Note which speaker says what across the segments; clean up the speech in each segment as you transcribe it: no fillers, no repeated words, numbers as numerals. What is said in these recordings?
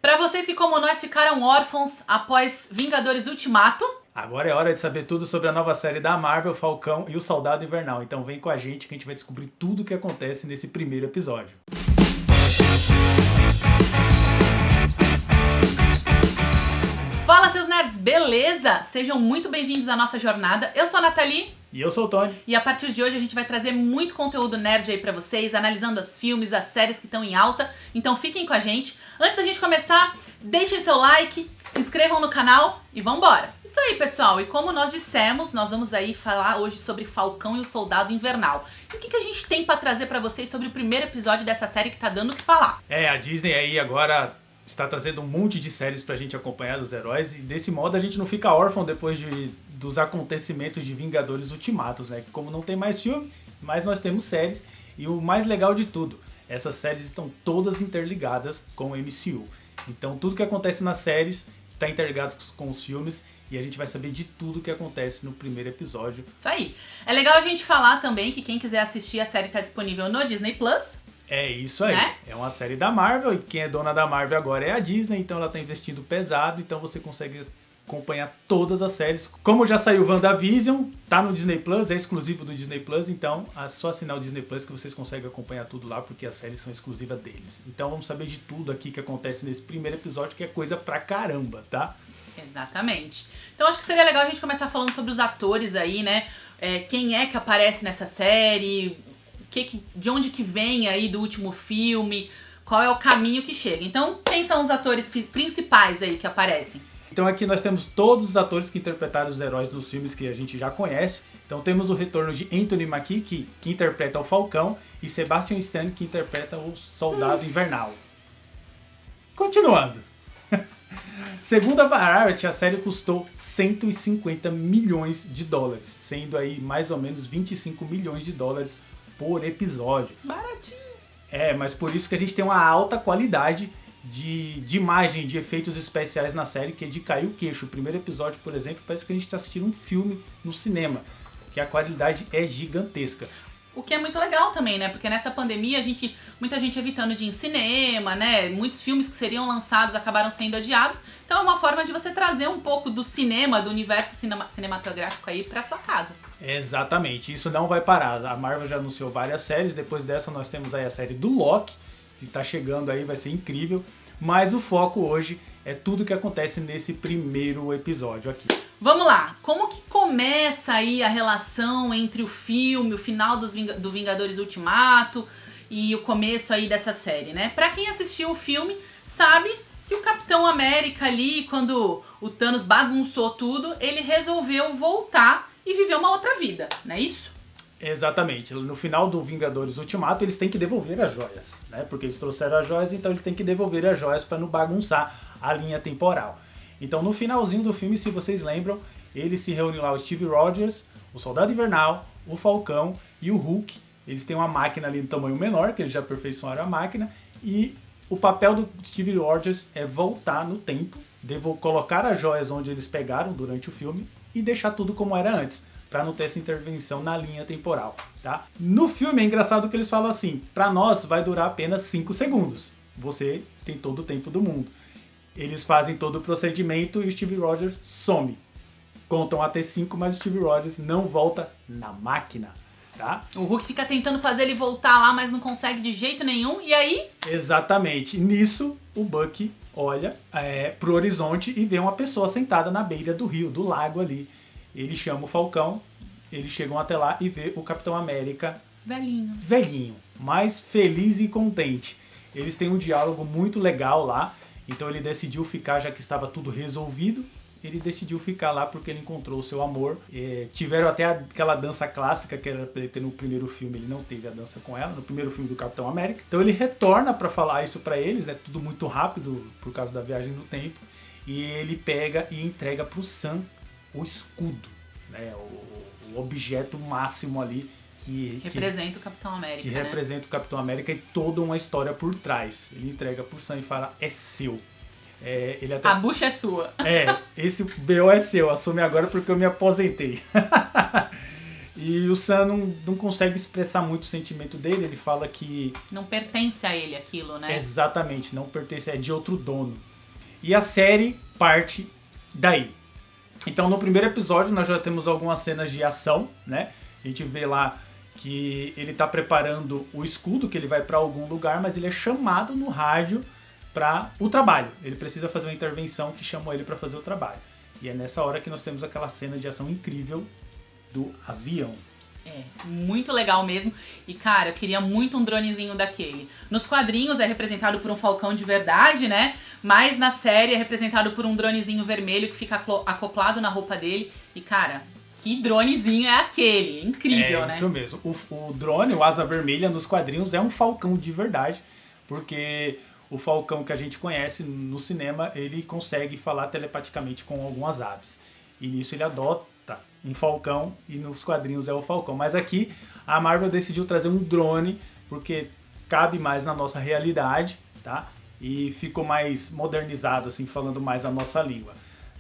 Speaker 1: Para vocês que, como nós, ficaram órfãos após Vingadores Ultimato.
Speaker 2: Agora é hora de saber tudo sobre a nova série da Marvel, Falcão e o Soldado Invernal. Então vem com a gente que a gente vai descobrir tudo o que acontece nesse primeiro episódio.
Speaker 1: Fala, seus nerds, beleza? Sejam muito bem-vindos à nossa jornada. Eu sou a Nathalie.
Speaker 2: E eu sou o Tony.
Speaker 1: E a partir de hoje a gente vai trazer muito conteúdo nerd aí pra vocês, analisando os filmes, as séries que estão em alta. Então fiquem com a gente. Antes da gente começar, deixem seu like, se inscrevam no canal e vambora! Isso aí, pessoal. E como nós dissemos, nós vamos aí falar hoje sobre Falcão e o Soldado Invernal. E o que a gente tem pra trazer pra vocês sobre o primeiro episódio dessa série que tá dando o que falar?
Speaker 2: A Disney aí agora está trazendo um monte de séries pra gente acompanhar dos heróis. E desse modo a gente não fica órfão depois dos acontecimentos de Vingadores Ultimatos, né? Como não tem mais filme, mas nós temos séries. E o mais legal de tudo, essas séries estão todas interligadas com o MCU. Então tudo que acontece nas séries está interligado com os filmes e a gente vai saber de tudo que acontece no primeiro episódio.
Speaker 1: Isso aí. É legal a gente falar também que quem quiser assistir a série está disponível no Disney Plus.
Speaker 2: É isso aí,
Speaker 1: né?
Speaker 2: É uma série da Marvel e quem é dona da Marvel agora é a Disney, então ela está investindo pesado, então você consegue acompanhar todas as séries. Como já saiu WandaVision, tá no Disney Plus, é exclusivo do Disney Plus, então é só assinar o Disney Plus que vocês conseguem acompanhar tudo lá, porque as séries são exclusivas deles. Então vamos saber de tudo aqui que acontece nesse primeiro episódio, que é coisa pra caramba, tá?
Speaker 1: Exatamente. Então acho que seria legal a gente começar falando sobre os atores aí, né? Quem é que aparece nessa série, de onde que vem aí do último filme, qual é o caminho que chega. Então, quem são os atores principais aí que aparecem?
Speaker 2: Então aqui nós temos todos os atores que interpretaram os heróis dos filmes que a gente já conhece. Então temos o retorno de Anthony Mackie, que interpreta o Falcão, e Sebastian Stan, que interpreta o Soldado Invernal. Continuando. Segundo a Variety, a série custou 150 milhões de dólares, sendo aí mais ou menos 25 milhões de dólares por episódio.
Speaker 1: Baratinho.
Speaker 2: Mas por isso que a gente tem uma alta qualidade de imagem, de efeitos especiais na série, que é de cair o queixo. O primeiro episódio, por exemplo, parece que a gente está assistindo um filme no cinema, que a qualidade é gigantesca.
Speaker 1: O que é muito legal também, né? Porque nessa pandemia, muita gente evitando de ir em cinema, né? Muitos filmes que seriam lançados acabaram sendo adiados. Então é uma forma de você trazer um pouco do cinema, do universo cinematográfico aí pra sua casa.
Speaker 2: Exatamente, isso não vai parar. A Marvel já anunciou várias séries, depois dessa nós temos aí a série do Loki, que tá chegando aí, vai ser incrível. Mas o foco hoje é tudo que acontece nesse primeiro episódio aqui.
Speaker 1: Vamos lá, como que começa aí a relação entre o filme, o final do Vingadores Ultimato e o começo aí dessa série, né? Pra quem assistiu o filme, sabe que o Capitão América ali, quando o Thanos bagunçou tudo, ele resolveu voltar e viver uma outra vida, não é isso?
Speaker 2: Exatamente. No final do Vingadores Ultimato, eles têm que devolver as joias, né? Porque eles trouxeram as joias, então eles têm que devolver as joias para não bagunçar a linha temporal. Então, no finalzinho do filme, se vocês lembram, eles se reúnem lá, o Steve Rogers, o Soldado Invernal, o Falcão e o Hulk. Eles têm uma máquina ali no tamanho menor, que eles já aperfeiçoaram a máquina, e o papel do Steve Rogers é voltar no tempo, colocar as joias onde eles pegaram durante o filme e deixar tudo como era antes, para não ter essa intervenção na linha temporal, tá? No filme é engraçado que eles falam assim, para nós vai durar apenas 5 segundos, você tem todo o tempo do mundo. Eles fazem todo o procedimento e o Steve Rogers some. Contam até 5, mas o Steve Rogers não volta na máquina, tá?
Speaker 1: O Hulk fica tentando fazer ele voltar lá, mas não consegue de jeito nenhum, e aí?
Speaker 2: Exatamente. Nisso, o Bucky olha pro horizonte e vê uma pessoa sentada na beira do rio, do lago ali. Ele chama o Falcão, eles chegam até lá e vê o Capitão América velhinho, mas feliz e contente. Eles têm um diálogo muito legal lá, então ele decidiu ficar, já que estava tudo resolvido, ele decidiu ficar lá porque ele encontrou o seu amor. Tiveram até aquela dança clássica que era pra ele ter no primeiro filme, ele não teve a dança com ela, no primeiro filme do Capitão América. Então ele retorna para falar isso para eles, é tudo muito rápido por causa da viagem no tempo, e ele pega e entrega pro Sam o escudo, né, o objeto máximo ali que
Speaker 1: representa o Capitão América.
Speaker 2: Que representa o Capitão América e toda uma história por trás. Ele entrega pro Sam e fala, é seu. Ele até...
Speaker 1: A bucha é sua.
Speaker 2: Esse BO é seu, assume agora porque eu me aposentei. E o Sam não consegue expressar muito o sentimento dele, ele fala que...
Speaker 1: Não pertence a ele aquilo, né?
Speaker 2: Exatamente, não pertence, é de outro dono. E a série parte daí. Então no primeiro episódio nós já temos algumas cenas de ação, né? A gente vê lá que ele tá preparando o escudo, que ele vai para algum lugar, mas ele é chamado no rádio para o trabalho. Ele precisa fazer uma intervenção que chamou ele para fazer o trabalho. E é nessa hora que nós temos aquela cena de ação incrível do avião.
Speaker 1: É, muito legal mesmo. E, cara, eu queria muito um dronezinho daquele. Nos quadrinhos é representado por um falcão de verdade, né? Mas na série é representado por um dronezinho vermelho que fica acoplado na roupa dele. E, cara, que dronezinho é aquele? Incrível, né?
Speaker 2: É isso mesmo. O drone, o Asa Vermelha, nos quadrinhos é um falcão de verdade. Porque o falcão que a gente conhece no cinema, ele consegue falar telepaticamente com algumas aves. E nisso ele adota um falcão, e nos quadrinhos é o falcão. Mas aqui a Marvel decidiu trazer um drone, porque cabe mais na nossa realidade, tá? E ficou mais modernizado, assim, falando mais a nossa língua.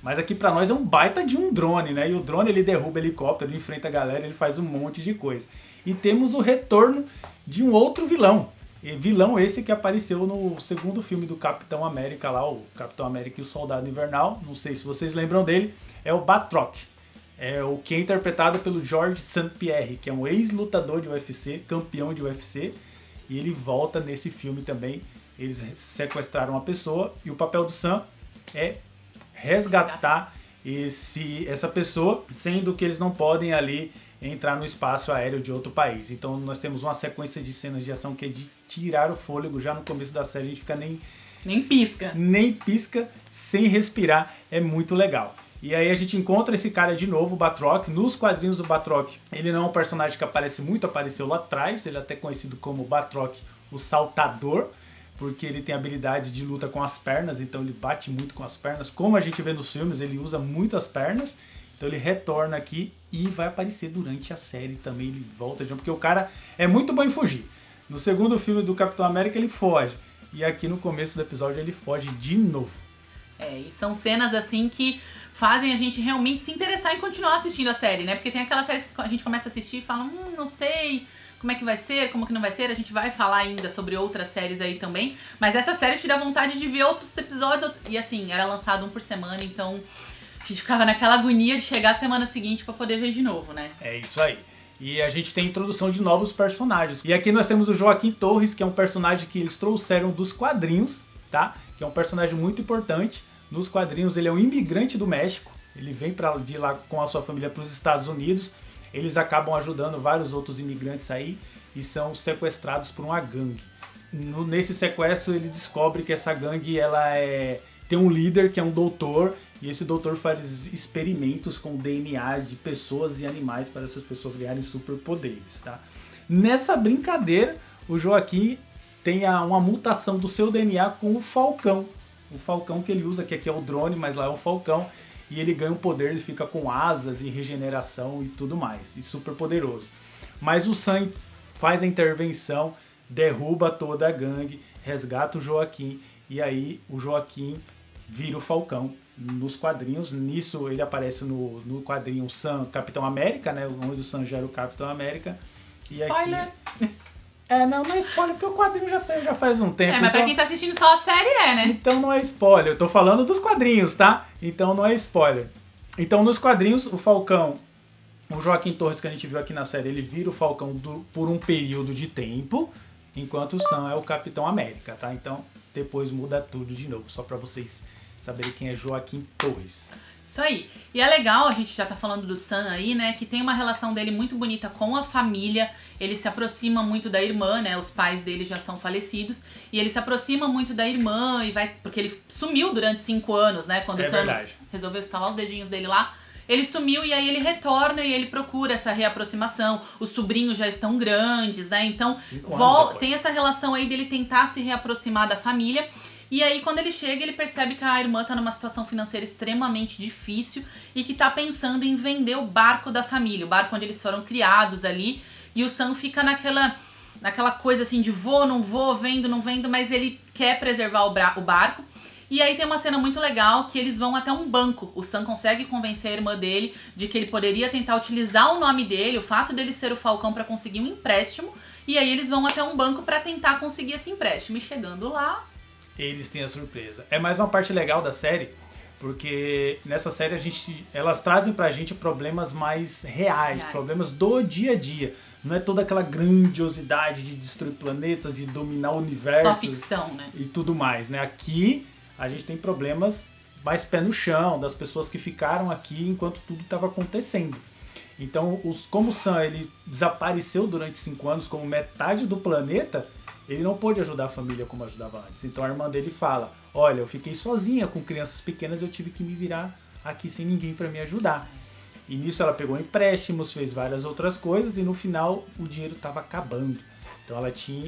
Speaker 2: Mas aqui pra nós é um baita de um drone, né? E o drone, ele derruba helicóptero, ele enfrenta a galera, ele faz um monte de coisa. E temos o retorno de um outro vilão. E vilão esse que apareceu no segundo filme do Capitão América lá, o Capitão América e o Soldado Invernal. Não sei se vocês lembram dele, é o Batroc. É o que é interpretado pelo George St. Pierre, que é um ex-lutador de UFC, campeão de UFC, e ele volta nesse filme também. Eles sequestraram uma pessoa e o papel do Sam é resgatar essa pessoa, sendo que eles não podem ali entrar no espaço aéreo de outro país. Então nós temos uma sequência de cenas de ação que é de tirar o fôlego. Já no começo da série a gente fica nem pisca sem respirar. É muito legal. E aí a gente encontra esse cara de novo, o Batroc. Nos quadrinhos do Batroc, ele não é um personagem que aparece muito, apareceu lá atrás. Ele é até conhecido como Batroc, o Saltador, porque ele tem habilidade de luta com as pernas, então ele bate muito com as pernas. Como a gente vê nos filmes, ele usa muito as pernas. Então ele retorna aqui e vai aparecer durante a série também. Ele volta, porque o cara é muito bom em fugir. No segundo filme do Capitão América ele foge. E aqui no começo do episódio ele foge de novo.
Speaker 1: E são cenas assim que fazem a gente realmente se interessar em continuar assistindo a série, né? Porque tem aquelas séries que a gente começa a assistir e fala, não sei como é que vai ser, como que não vai ser. A gente vai falar ainda sobre outras séries aí também. Mas essa série te dá vontade de ver outros episódios. E assim, era lançado um por semana, então a gente ficava naquela agonia de chegar a semana seguinte pra poder ver de novo, né?
Speaker 2: É isso aí. E a gente tem a introdução de novos personagens. E aqui nós temos o Joaquim Torres, que é um personagem que eles trouxeram dos quadrinhos, tá? Que é um personagem muito importante. Nos quadrinhos ele é um imigrante do México. Ele vem de lá com a sua família para os Estados Unidos. Eles acabam ajudando vários outros imigrantes aí e são sequestrados por uma gangue. Nesse sequestro ele descobre que essa gangue tem um líder que é um doutor, e esse doutor faz experimentos com DNA de pessoas e animais para essas pessoas ganharem superpoderes, tá? Nessa brincadeira, o Joaquim tem uma mutação do seu DNA com o Falcão. O Falcão que ele usa, que aqui é o drone, mas lá é um Falcão, e ele ganha um poder, ele fica com asas e regeneração e tudo mais, e super poderoso. Mas o Sam faz a intervenção, derruba toda a gangue, resgata o Joaquim, e aí o Joaquim vira o Falcão nos quadrinhos. Nisso ele aparece no quadrinho Sam Capitão América, né? Onde o Sam já era o Capitão América. E
Speaker 1: spoiler!
Speaker 2: Aqui... não é spoiler, porque o quadrinho já saiu já faz um tempo.
Speaker 1: Mas então... pra quem tá assistindo só a série né?
Speaker 2: Então não é spoiler, eu tô falando dos quadrinhos, tá? Então não é spoiler. Então nos quadrinhos, o Falcão, o Joaquim Torres que a gente viu aqui na série, ele vira o Falcão por um período de tempo, enquanto o Sam é o Capitão América, tá? Então depois muda tudo de novo, só pra vocês saberem quem é Joaquim Torres.
Speaker 1: Isso aí. E é legal, a gente já tá falando do Sam aí, né? Que tem uma relação dele muito bonita com a família. Ele se aproxima muito da irmã, né? Os pais dele já são falecidos. E ele se aproxima muito da irmã e vai... Porque ele sumiu durante 5 anos, né? Quando o Thanos resolveu estalar os dedinhos dele lá. Ele sumiu e aí ele retorna e ele procura essa reaproximação. Os sobrinhos já estão grandes, né? Então tem essa relação aí dele tentar se reaproximar da família. E aí, quando ele chega, ele percebe que a irmã tá numa situação financeira extremamente difícil e que tá pensando em vender o barco da família, o barco onde eles foram criados ali. E o Sam fica naquela coisa assim de vou, não vou, vendo, não vendo, mas ele quer preservar o barco. E aí tem uma cena muito legal que eles vão até um banco. O Sam consegue convencer a irmã dele de que ele poderia tentar utilizar o nome dele, o fato dele ser o Falcão, pra conseguir um empréstimo. E aí eles vão até um banco pra tentar conseguir esse empréstimo. E chegando lá...
Speaker 2: eles têm a surpresa. É mais uma parte legal da série, porque nessa série elas trazem pra gente problemas mais reais, problemas do dia a dia. Não é toda aquela grandiosidade de destruir planetas e dominar o universo.
Speaker 1: Só ficção, né?
Speaker 2: E tudo mais, né? Aqui a gente tem problemas mais pé no chão, das pessoas que ficaram aqui enquanto tudo estava acontecendo. Então, como o Sam ele desapareceu durante 5 anos como metade do planeta, ele não pôde ajudar a família como ajudava antes. Então a irmã dele fala, olha, eu fiquei sozinha com crianças pequenas, eu tive que me virar aqui sem ninguém para me ajudar. E nisso ela pegou empréstimos, fez várias outras coisas e no final o dinheiro estava acabando. Então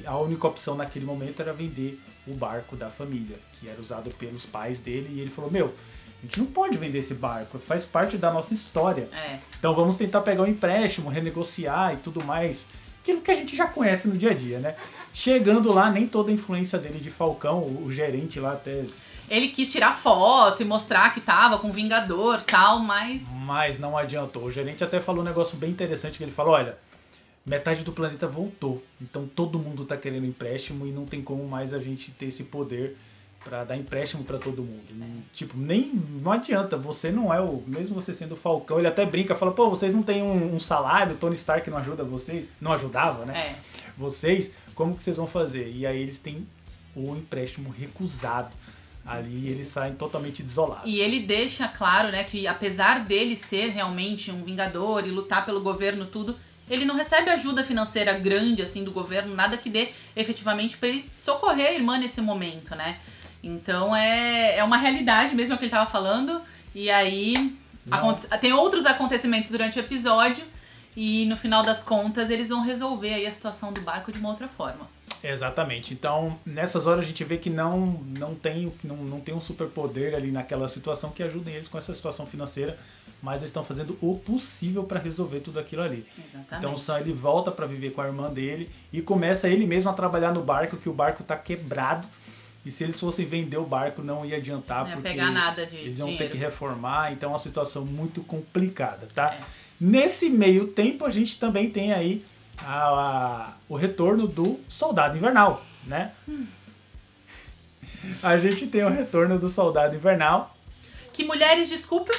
Speaker 2: a única opção naquele momento era vender o barco da família, que era usado pelos pais dele. E ele falou, a gente não pode vender esse barco, faz parte da nossa história. Então vamos tentar pegar um empréstimo, renegociar e tudo mais. Aquilo que a gente já conhece no dia a dia, né? Chegando lá, nem toda a influência dele de Falcão, o gerente lá até...
Speaker 1: ele quis tirar foto e mostrar que tava com o Vingador e tal, mas...
Speaker 2: mas não adiantou. O gerente até falou um negócio bem interessante, que ele falou, olha, metade do planeta voltou, então todo mundo tá querendo empréstimo e não tem como mais a gente ter esse poder pra dar empréstimo pra todo mundo. Tipo, não adianta, você não é o... mesmo você sendo o Falcão, ele até brinca, fala, pô, vocês não têm um salário, Tony Stark não ajuda vocês, não ajudava, né? Vocês, como que vocês vão fazer? E aí eles têm o empréstimo recusado. Ali eles saem totalmente desolados.
Speaker 1: E ele deixa claro, né, que apesar dele ser realmente um vingador e lutar pelo governo tudo, ele não recebe ajuda financeira grande assim do governo, nada que dê efetivamente pra ele socorrer a irmã nesse momento, né? Então é uma realidade mesmo, é o que ele tava falando. E aí tem outros acontecimentos durante o episódio e no final das contas eles vão resolver aí a situação do barco de uma outra forma.
Speaker 2: Exatamente. Então, nessas horas a gente vê que não tem um superpoder ali naquela situação que ajudem eles com essa situação financeira, mas eles estão fazendo o possível para resolver tudo aquilo ali.
Speaker 1: Exatamente.
Speaker 2: Então o Sam ele volta para viver com a irmã dele e começa ele mesmo a trabalhar no barco, que o barco tá quebrado. E se eles fossem vender o barco não ia adiantar,
Speaker 1: não ia
Speaker 2: porque
Speaker 1: pegar nada de
Speaker 2: eles iam
Speaker 1: dinheiro.
Speaker 2: ter que reformar, então é uma situação muito complicada, tá? Nesse meio tempo a gente também tem aí o retorno do Soldado Invernal, né? A gente tem o retorno do Soldado Invernal.
Speaker 1: Que mulheres, desculpa,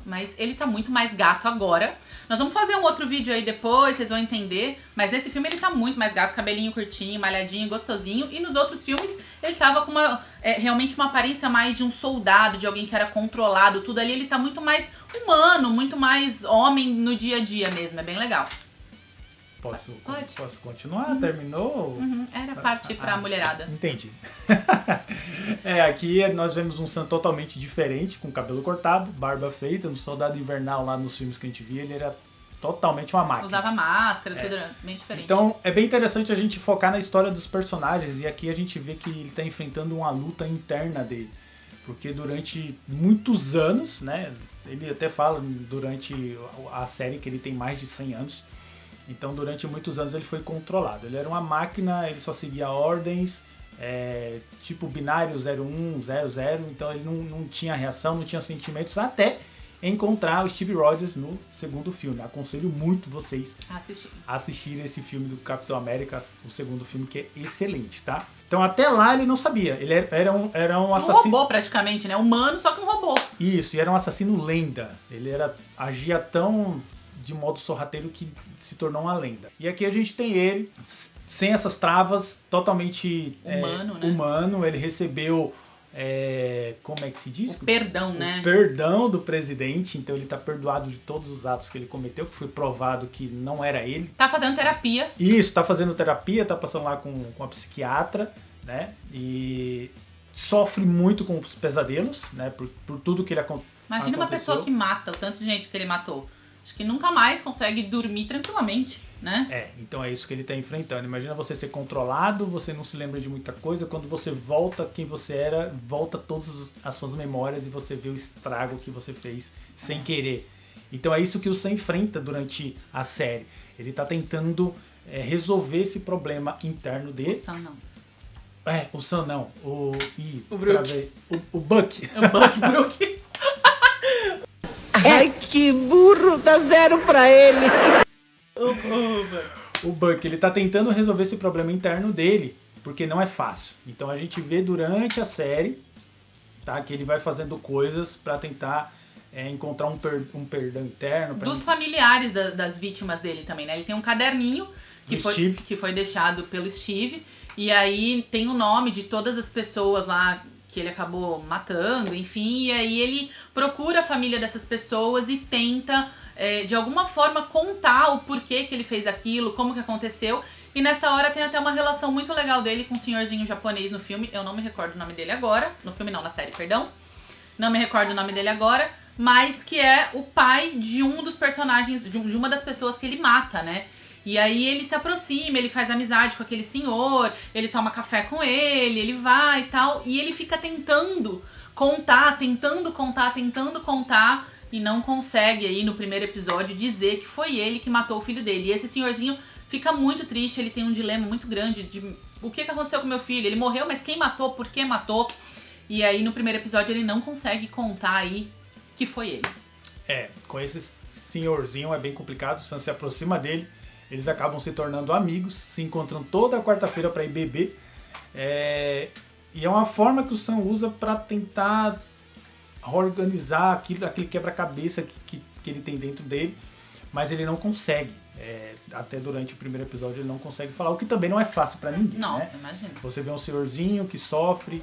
Speaker 1: mas ele tá muito mais gato agora. Nós vamos fazer um outro vídeo aí depois, vocês vão entender. Mas nesse filme ele tá muito mais gato, cabelinho curtinho, malhadinho, gostosinho. E nos outros filmes ele tava com realmente uma aparência mais de um soldado, de alguém que era controlado, tudo ali. Ele tá muito mais humano, muito mais homem no dia a dia mesmo, é bem legal.
Speaker 2: Posso continuar? Terminou?
Speaker 1: Era parte pra mulherada.
Speaker 2: Entendi. Aqui nós vemos um Sam totalmente diferente, com cabelo cortado, barba feita. No Soldado Invernal, lá nos filmes que a gente via, ele era totalmente uma máquina.
Speaker 1: Usava máscara, tudo bem diferente.
Speaker 2: Então é bem interessante a gente focar na história dos personagens, e aqui a gente vê que ele está enfrentando uma luta interna dele. Porque durante muitos anos, né, ele até fala durante a série que ele tem mais de 100 anos, então durante muitos anos ele foi controlado. Ele era uma máquina, ele só seguia ordens, tipo binário 01, 00, então ele não tinha reação, não tinha sentimentos, até encontrar o Steve Rogers no segundo filme. Aconselho muito vocês assistirem esse filme do Capitão América, o segundo filme, que é excelente, tá? Então até lá ele não sabia, ele era um assassino...
Speaker 1: Um robô praticamente, né? Humano, só que um robô.
Speaker 2: Isso, e era um assassino lenda. Ele agia tão de modo sorrateiro que se tornou uma lenda. E aqui a gente tem ele, sem essas travas, totalmente humano. Ele recebeu... como é que se diz?
Speaker 1: O perdão, né?
Speaker 2: O perdão do presidente, então ele tá perdoado de todos os atos que ele cometeu, que foi provado que não era ele.
Speaker 1: Tá fazendo terapia.
Speaker 2: Isso, tá fazendo terapia, tá passando lá com a psiquiatra, né? E sofre muito com os pesadelos, né? Por tudo que ele aconteceu.
Speaker 1: Imagina uma pessoa que mata, o tanto de gente que ele matou. Acho que nunca mais consegue dormir tranquilamente, né?
Speaker 2: Então é isso que ele tá enfrentando. Imagina você ser controlado, você não se lembra de muita coisa, quando você volta quem você era, volta todas as suas memórias e você vê o estrago que você fez sem querer. Então é isso que o Sam enfrenta durante a série. Ele tá tentando resolver esse problema interno dele.
Speaker 1: O Sam não.
Speaker 2: O Sam não.
Speaker 1: O Brook.
Speaker 2: Travei. O Buck.
Speaker 1: O Buck Brook.
Speaker 3: Ai, que burro, dá 0 pra ele.
Speaker 2: O Buck, ele tá tentando resolver esse problema interno dele, porque não é fácil. Então a gente vê durante a série, tá, que ele vai fazendo coisas pra tentar encontrar um perdão interno.
Speaker 1: Dos familiares das vítimas dele também, né? Ele tem um caderninho que foi deixado pelo Steve, e aí tem o nome de todas as pessoas lá que ele acabou matando, enfim, e aí ele procura a família dessas pessoas e tenta, de alguma forma, contar o porquê que ele fez aquilo, como que aconteceu, e nessa hora tem até uma relação muito legal dele com um senhorzinho japonês no filme, eu não me recordo o nome dele agora, no filme não, na série, perdão, não me recordo o nome dele agora, mas que é o pai de um dos personagens, de uma das pessoas que ele mata, né? E aí ele se aproxima, ele faz amizade com aquele senhor, ele toma café com ele vai e tal, e ele fica tentando contar, e não consegue aí no primeiro episódio dizer que foi ele que matou o filho dele. E esse senhorzinho fica muito triste, ele tem um dilema muito grande de o que aconteceu com meu filho, ele morreu, mas quem matou, por que matou? E aí no primeiro episódio ele não consegue contar aí que foi ele.
Speaker 2: Com esse senhorzinho é bem complicado, o Sam se aproxima dele, eles acabam se tornando amigos, se encontram toda quarta-feira para ir beber. E é uma forma que o Sam usa para tentar organizar aquele quebra-cabeça que ele tem dentro dele, mas ele não consegue. Até durante o primeiro episódio ele não consegue falar, o que também não é fácil para ninguém.
Speaker 1: Nossa,
Speaker 2: né?
Speaker 1: imagina.
Speaker 2: Você vê um senhorzinho que sofre.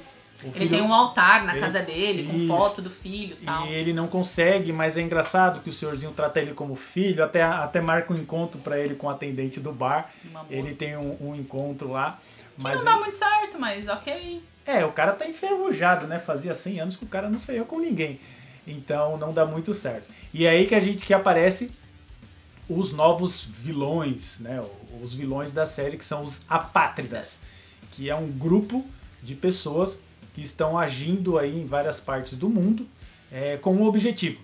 Speaker 1: Ele tem um altar na casa dele, com foto do filho e tal.
Speaker 2: E ele não consegue, mas é engraçado que o senhorzinho trata ele como filho, até marca um encontro pra ele com a atendente do bar. Ele tem um encontro lá.
Speaker 1: Mas não dá muito certo, mas ok.
Speaker 2: O cara tá enferrujado, né? Fazia 100 anos que o cara não saía com ninguém. Então não dá muito certo. E é aí que aparece os novos vilões, né? Os vilões da série, que são os apátridas. Que é um grupo de pessoas que estão agindo aí em várias partes do mundo com um objetivo.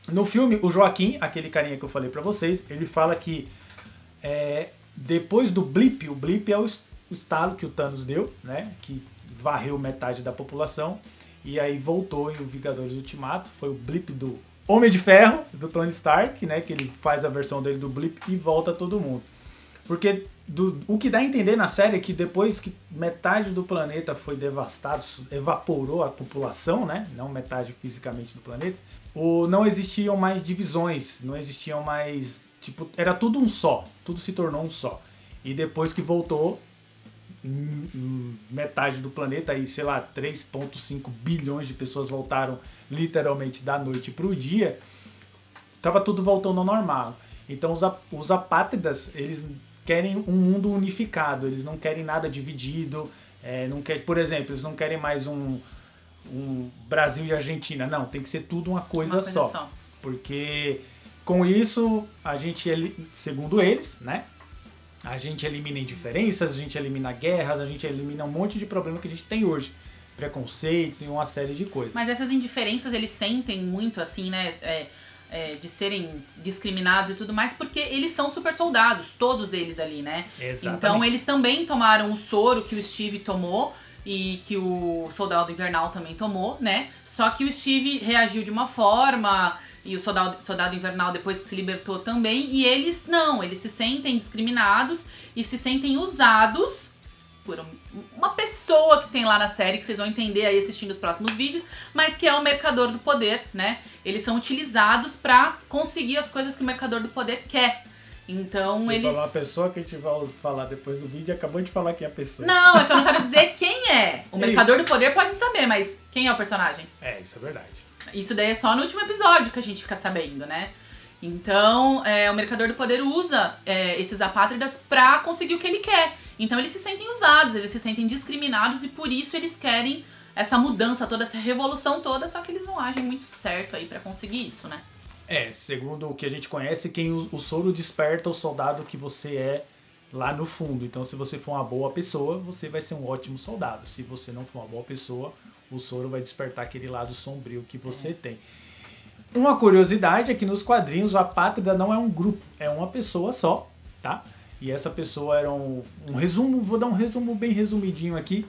Speaker 2: No filme, o Joaquim, aquele carinha que eu falei pra vocês, ele fala que depois do blip, o blip é o estalo que o Thanos deu, né, que varreu metade da população, e aí voltou em o Vingadores Ultimato, foi o blip do Homem de Ferro, do Tony Stark, né, que ele faz a versão dele do blip e volta todo mundo. Porque o que dá a entender na série é que depois que metade do planeta foi devastado, evaporou a população, né? Não metade fisicamente do planeta, não existiam mais divisões, não existiam mais... Tipo, era tudo um só, tudo se tornou um só. E depois que voltou, metade do planeta, aí, sei lá, 3,5 bilhões de pessoas voltaram literalmente da noite pro dia, tava tudo voltando ao normal. Então os apátridas, eles querem um mundo unificado, eles não querem nada dividido, por exemplo, eles não querem mais um Brasil e Argentina, não, tem que ser tudo uma coisa só. Porque com isso, a gente, segundo eles, né, a gente elimina indiferenças, a gente elimina guerras, a gente elimina um monte de problema que a gente tem hoje. Preconceito e uma série de coisas.
Speaker 1: Mas essas indiferenças eles sentem muito assim, né, de serem discriminados e tudo mais, porque eles são super soldados, todos eles ali, né?
Speaker 2: Exatamente.
Speaker 1: Então eles também tomaram o soro que o Steve tomou e que o Soldado Invernal também tomou, né? Só que o Steve reagiu de uma forma e o Soldado Invernal depois que se libertou também, e eles não, eles se sentem discriminados e se sentem usados por uma pessoa que tem lá na série, que vocês vão entender aí assistindo os próximos vídeos, mas que é o Mercador do Poder, né? Eles são utilizados pra conseguir as coisas que o Mercador do Poder quer. Então
Speaker 2: você
Speaker 1: eles...
Speaker 2: falou a pessoa que a gente vai falar depois do vídeo, acabou de falar quem é a pessoa.
Speaker 1: Não, é que eu não quero dizer quem é. O Mercador do Poder pode saber, mas quem é o personagem?
Speaker 2: Isso é verdade.
Speaker 1: Isso daí é só no último episódio que a gente fica sabendo, né? Então, o Mercador do Poder usa esses apátridas pra conseguir o que ele quer. Então eles se sentem usados, eles se sentem discriminados e por isso eles querem essa mudança toda, essa revolução toda, só que eles não agem muito certo aí pra conseguir isso, né?
Speaker 2: Segundo o que a gente conhece, o soro desperta o soldado que você é lá no fundo. Então se você for uma boa pessoa, você vai ser um ótimo soldado. Se você não for uma boa pessoa, o soro vai despertar aquele lado sombrio que você tem. Uma curiosidade é que nos quadrinhos o apátrida não é um grupo, é uma pessoa só, tá? E essa pessoa era um resumo, vou dar um resumo bem resumidinho aqui.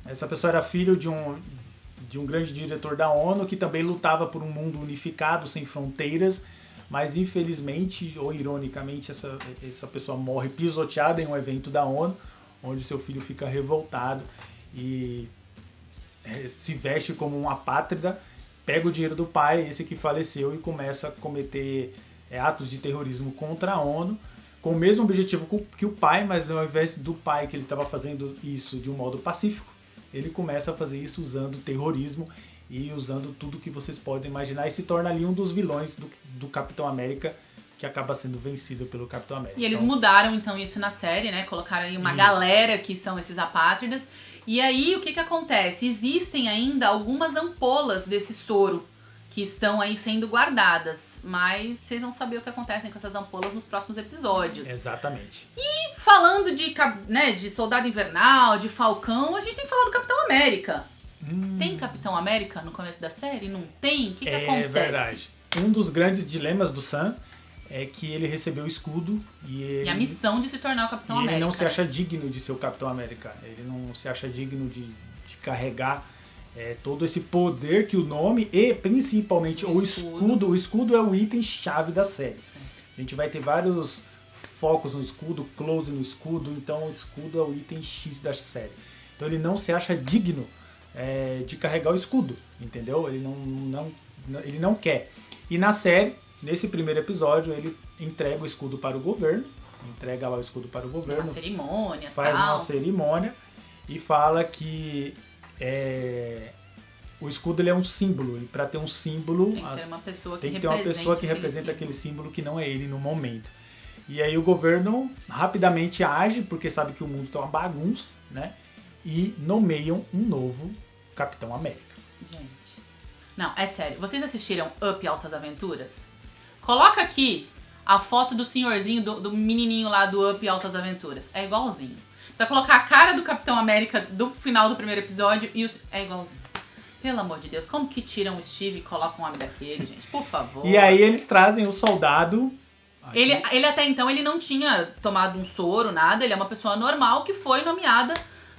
Speaker 2: Essa pessoa era filho de um grande diretor da ONU que também lutava por um mundo unificado, sem fronteiras, mas infelizmente, ou ironicamente, essa pessoa morre pisoteada em um evento da ONU, onde seu filho fica revoltado e se veste como uma apátrida, pega o dinheiro do pai, esse que faleceu, e começa a cometer atos de terrorismo contra a ONU, com o mesmo objetivo que o pai, mas ao invés do pai que ele estava fazendo isso de um modo pacífico, ele começa a fazer isso usando terrorismo e usando tudo que vocês podem imaginar, e se torna ali um dos vilões do Capitão América, que acaba sendo vencido pelo Capitão América.
Speaker 1: E eles mudaram então isso na série, né? Colocaram aí uma galera que são esses apátridas. E aí o que acontece? Existem ainda algumas ampolas desse soro que estão aí sendo guardadas, mas vocês vão saber o que acontece com essas ampolas nos próximos episódios.
Speaker 2: Exatamente.
Speaker 1: E falando de Soldado Invernal, de Falcão, a gente tem que falar do Capitão América. Tem Capitão América no começo da série? Não tem? O que acontece? É
Speaker 2: verdade. Um dos grandes dilemas do Sam é que ele recebeu o escudo e
Speaker 1: a missão de se tornar o Capitão América.
Speaker 2: Ele não se acha digno de ser o Capitão América. Ele não se acha digno de carregar todo esse poder que o nome e principalmente o escudo. O escudo é o item-chave da série. A gente vai ter vários focos no escudo, close no escudo, então o escudo é o item X da série. Então ele não se acha digno de carregar o escudo, entendeu? Ele não quer. E na série, nesse primeiro episódio, ele entrega o escudo para o governo,
Speaker 1: Uma cerimônia,
Speaker 2: faz uma cerimônia e fala que o escudo ele é um símbolo, e para ter um símbolo
Speaker 1: tem que ter uma pessoa
Speaker 2: que representa aquele símbolo que não é ele no momento. E aí o governo rapidamente age, porque sabe que o mundo tá uma bagunça, né? E nomeiam um novo Capitão América.
Speaker 1: Gente, não, é sério. Vocês assistiram Up Altas Aventuras? Coloca aqui a foto do senhorzinho, do menininho lá do Up Altas Aventuras. É igualzinho. Precisa colocar a cara do Capitão América do final do primeiro episódio e é igualzinho. Pelo amor de Deus, como que tiram o Steve e colocam um homem daquele, gente? Por favor.
Speaker 2: E aí eles trazem o soldado...
Speaker 1: Ele até então ele não tinha tomado um soro, nada. Ele é uma pessoa normal que foi nomeada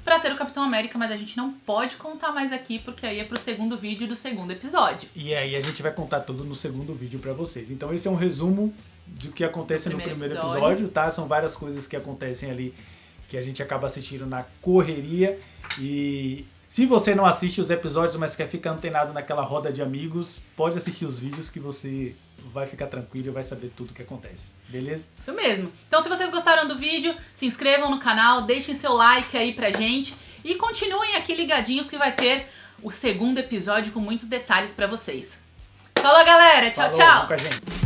Speaker 1: pra ser o Capitão América, mas a gente não pode contar mais aqui, porque aí é pro segundo vídeo do segundo episódio.
Speaker 2: E aí a gente vai contar tudo no segundo vídeo pra vocês. Então esse é um resumo do que acontece no primeiro episódio, tá? São várias coisas que acontecem ali que a gente acaba assistindo na correria. E se você não assiste os episódios, mas quer ficar antenado naquela roda de amigos, pode assistir os vídeos que você vai ficar tranquilo e vai saber tudo o que acontece, beleza?
Speaker 1: Isso mesmo. Então se vocês gostaram do vídeo, se inscrevam no canal, deixem seu like aí pra gente e continuem aqui ligadinhos que vai ter o segundo episódio com muitos detalhes pra vocês. Falou, galera! Tchau, tchau!
Speaker 2: Com a gente.